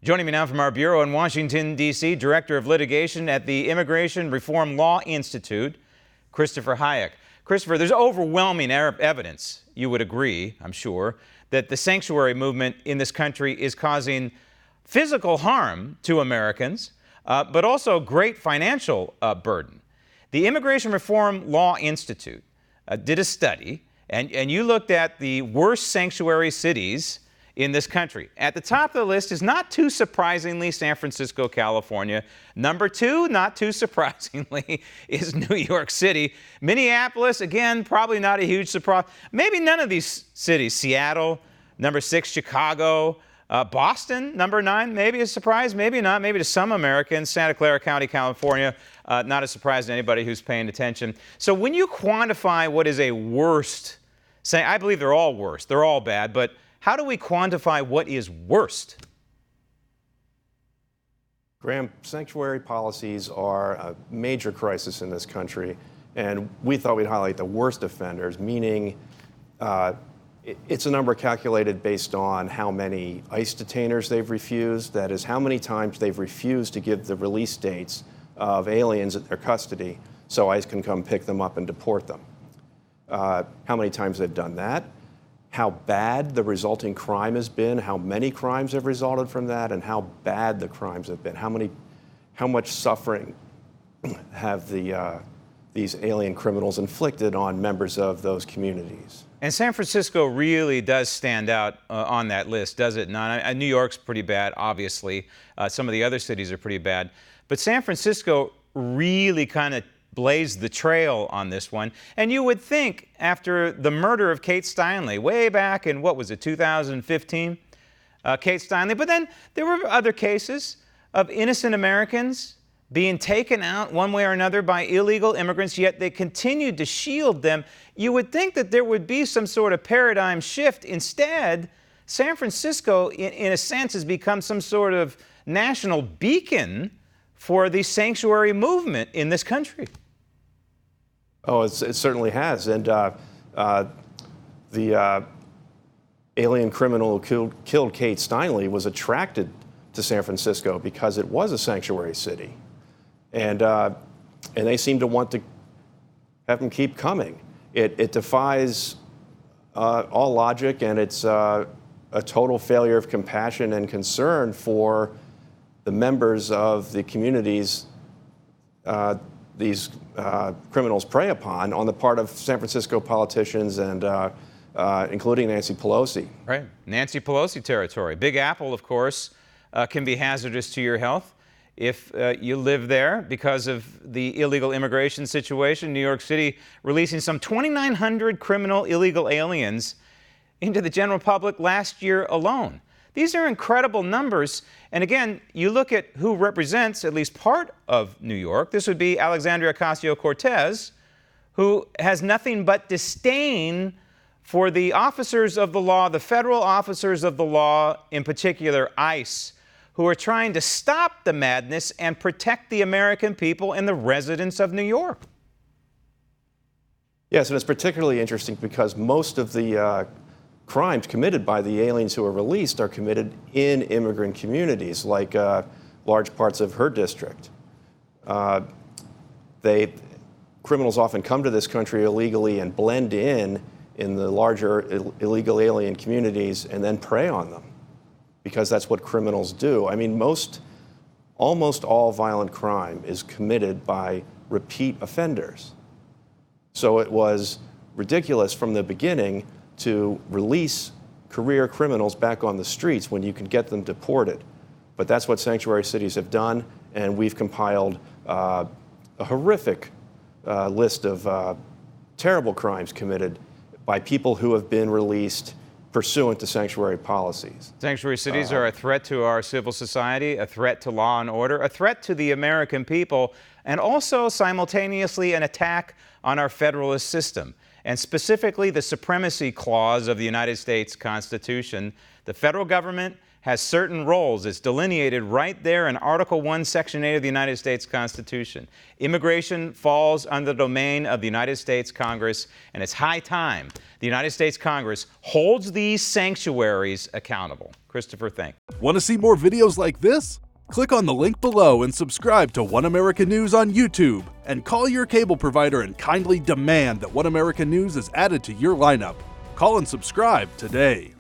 Joining me now from our bureau in Washington, D.C., Director of Litigation at the Immigration Reform Law Institute, Christopher Hajec. Christopher, there's overwhelming evidence, you would agree, I'm sure, that the sanctuary movement in this country is causing physical harm to Americans, but also great financial burden. The Immigration Reform Law Institute did a study, and you looked at the worst sanctuary cities in this country. At the top of the list is not too surprisingly San Francisco, California. Number two, not too surprisingly, is New York City. Minneapolis, again, probably not a huge surprise. Maybe none of these cities. Seattle, number 6, Chicago, Boston, number 9, maybe a surprise, maybe not, maybe to some Americans. Santa Clara County, California, not a surprise to anybody who's paying attention. So when you quantify what is a worst, I believe they're all worst, they're all bad, but how do we quantify what is worst? Graham, sanctuary policies are a major crisis in this country, and we thought we'd highlight the worst offenders, meaning it's a number calculated based on how many ICE detainers they've refused, that is, how many times they've refused to give the release dates of aliens in their custody so ICE can come pick them up and deport them. How many times they've done that, how bad the resulting crime has been, how many crimes have resulted from that, and how bad the crimes have been. How much suffering have these alien criminals inflicted on members of those communities? And San Francisco really does stand out on that list, does it not? New York's pretty bad, obviously. Some of the other cities are pretty bad. But San Francisco really kind of blazed the trail on this one. And you would think after the murder of Kate Steinle way back in, what was it, 2015? Kate Steinle. But then there were other cases of innocent Americans being taken out one way or another by illegal immigrants, yet they continued to shield them. You would think that there would be some sort of paradigm shift. Instead, San Francisco, in a sense, has become some sort of national beacon for the sanctuary movement in this country. Oh, it certainly has. And the alien criminal who killed Kate Steinle was attracted to San Francisco because it was a sanctuary city. And they seem to want to have him keep coming. It defies all logic, and it's a total failure of compassion and concern for the members of the communities these criminals prey upon on the part of San Francisco politicians and including Nancy Pelosi. Right, Nancy Pelosi territory. Big Apple, of course, can be hazardous to your health if you live there because of the illegal immigration situation. New York City releasing some 2,900 criminal illegal aliens into the general public last year alone. These are incredible numbers. And again, you look at who represents at least part of New York. This would be Alexandria Ocasio-Cortez, who has nothing but disdain for the officers of the law, the federal officers of the law, in particular ICE, who are trying to stop the madness and protect the American people and the residents of New York. Yes, and it's particularly interesting because most of the crimes committed by the aliens who are released are committed in immigrant communities, like large parts of her district. Criminals often come to this country illegally and blend in the larger illegal alien communities and then prey on them, because that's what criminals do. I mean, almost all violent crime is committed by repeat offenders. So it was ridiculous from the beginning to release career criminals back on the streets when you can get them deported. But that's what sanctuary cities have done, and we've compiled a horrific list of terrible crimes committed by people who have been released pursuant to sanctuary policies. Sanctuary cities are a threat to our civil society, a threat to law and order, a threat to the American people, and also simultaneously an attack on our federalist system, and specifically the Supremacy Clause of the United States Constitution. The federal government has certain roles. It's delineated right there in Article 1, Section 8 of the United States Constitution. Immigration falls under the domain of the United States Congress, and it's high time the United States Congress holds these sanctuaries accountable. Christopher, thank you. Want to see more videos like this? Click on the link below and subscribe to One America News on YouTube, and call your cable provider and kindly demand that One America News is added to your lineup. Call and subscribe today.